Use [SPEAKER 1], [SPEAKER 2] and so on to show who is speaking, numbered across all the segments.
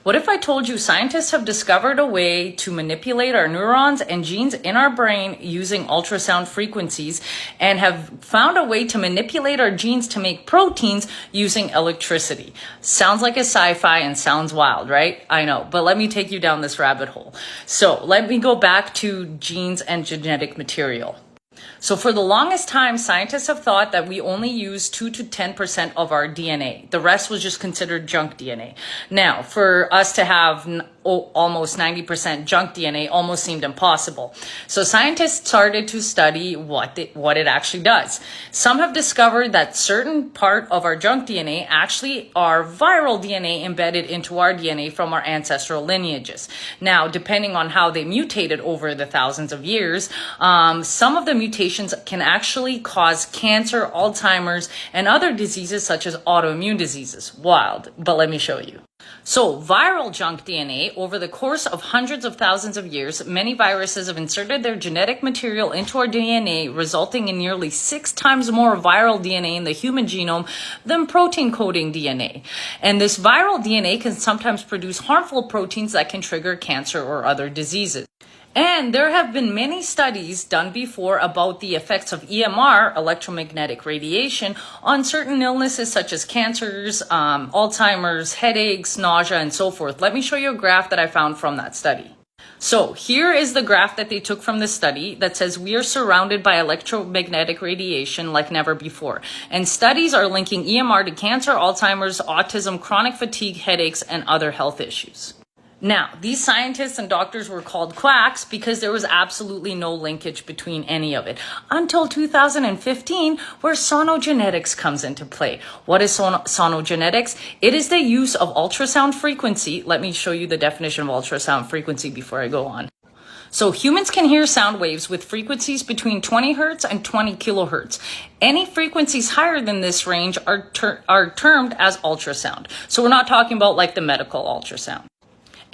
[SPEAKER 1] What if I told you scientists have discovered a way to manipulate our neurons and genes in our brain using ultrasound frequencies and have found a way to manipulate our genes to make proteins using electricity? Sounds like a sci-fi and sounds wild, right? I know, but let me take you down this rabbit hole. So let me go back to genes and genetic material. So for the longest time, scientists have thought that we only use 2 to 10% of our DNA. The rest was just considered junk DNA. Now, for us to have almost 90% junk DNA almost seemed impossible. So scientists started to study what it actually does. Some have discovered that certain part of our junk DNA actually are viral DNA embedded into our DNA from our ancestral lineages. Now, depending on how they mutated over the thousands of years, some of the mutations can actually cause cancer, Alzheimer's, and other diseases such as autoimmune diseases. Wild, but let me show you. So viral junk DNA, over the course of hundreds of thousands of years, many viruses have inserted their genetic material into our DNA, resulting in nearly 6 times more viral DNA in the human genome than protein coding DNA. And this viral DNA can sometimes produce harmful proteins that can trigger cancer or other diseases. And there have been many studies done before about the effects of EMR, electromagnetic radiation, on certain illnesses such as cancers, Alzheimer's, headaches, nausea, and so forth. Let me show you a graph that I found from that study. So here is the graph that they took from this study that says we are surrounded by electromagnetic radiation like never before. And studies are linking EMR to cancer, Alzheimer's, autism, chronic fatigue, headaches, and other health issues. Now, these scientists and doctors were called quacks because there was absolutely no linkage between any of it until 2015, where sonogenetics comes into play. What is sonogenetics? It is the use of ultrasound frequency. Let me show you the definition of ultrasound frequency before I go on. So humans can hear sound waves with frequencies between 20 hertz and 20 kilohertz. Any frequencies higher than this range are termed as ultrasound. So we're not talking about like the medical ultrasound.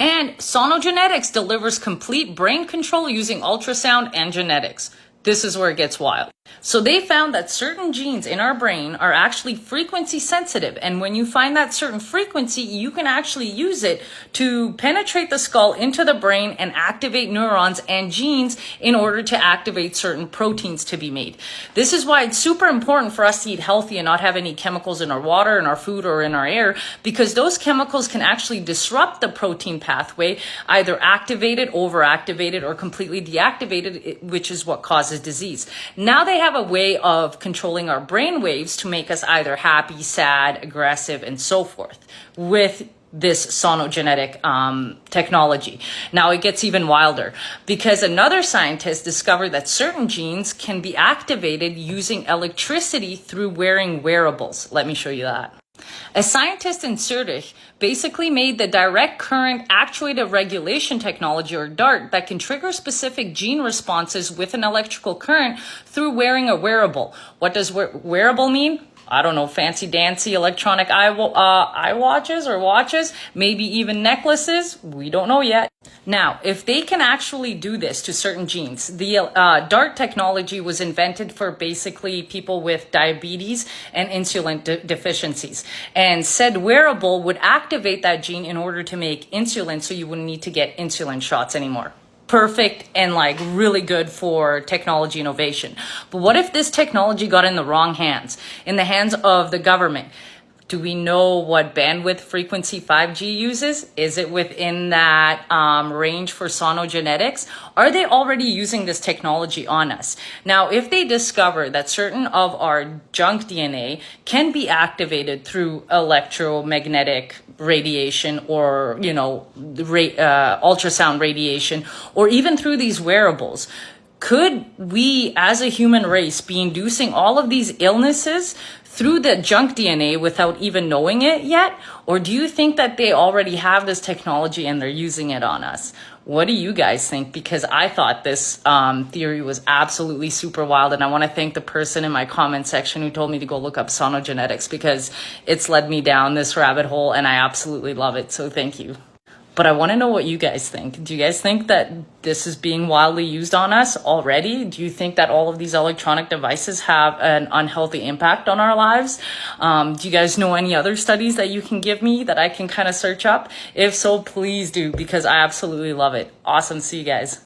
[SPEAKER 1] And sonogenetics delivers complete brain control using ultrasound and genetics. This is where it gets wild. So they found that certain genes in our brain are actually frequency sensitive. And when you find that certain frequency, you can actually use it to penetrate the skull into the brain and activate neurons and genes in order to activate certain proteins to be made. This is why it's super important for us to eat healthy and not have any chemicals in our water, in our food, or in our air, because those chemicals can actually disrupt the protein pathway, either activate it, overactivate it, or completely deactivate it, which is what causes disease. Now they have a way of controlling our brain waves to make us either happy, sad, aggressive, and so forth with this sonogenetic technology. Now it gets even wilder because another scientist discovered that certain genes can be activated using electricity through wearing wearables. Let me show you that. A scientist in Zurich basically made the direct current actuated regulation technology, or DART, that can trigger specific gene responses with an electrical current through wearing a wearable. What does wearable mean? I don't know, fancy dancy electronic eye watches or watches, maybe even necklaces. We don't know yet. Now, if they can actually do this to certain genes, the DART technology was invented for basically people with diabetes and insulin deficiencies. And said wearable would activate that gene in order to make insulin, so you wouldn't need to get insulin shots anymore. Perfect and like really good for technology innovation. But what if this technology got in the wrong hands, in the hands of the government? Do we know what bandwidth frequency 5G uses? Is it within that range for sonogenetics? Are they already using this technology on us? Now, if they discover that certain of our junk DNA can be activated through electromagnetic radiation or, ultrasound radiation, or even through these wearables, could we as a human race be inducing all of these illnesses through the junk DNA without even knowing it yet? Or do you think that they already have this technology and they're using it on us? What do you guys think? Because I thought this theory was absolutely super wild, and I want to thank the person in my comment section who told me to go look up sonogenetics, because it's led me down this rabbit hole and I absolutely love it. So thank you. But I want to know what you guys think. Do you guys think that this is being wildly used on us already? Do you think that all of these electronic devices have an unhealthy impact on our lives? Do you guys know any other studies that you can give me that I can kind of search up? If so, please do, because I absolutely love it. Awesome. See you guys.